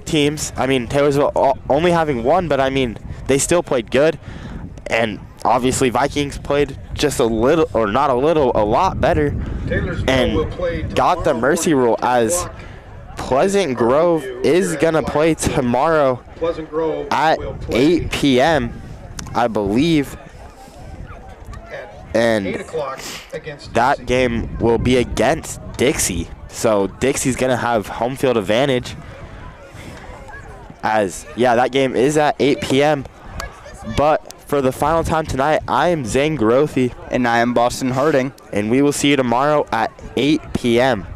teams. I mean, Taylorsville only having 1, but I mean, they still played good. And obviously Vikings played just a little, or not a little, a lot better, and got the mercy rule, as Pleasant Grove is going to play tomorrow at 8 p.m., I believe. And that game will be against Dixie. So Dixie's going to have home field advantage, as, yeah, that game is at 8 p.m. But for the final time tonight, I am Zane Garothy. And I am Boston Harding. And we will see you tomorrow at 8 p.m.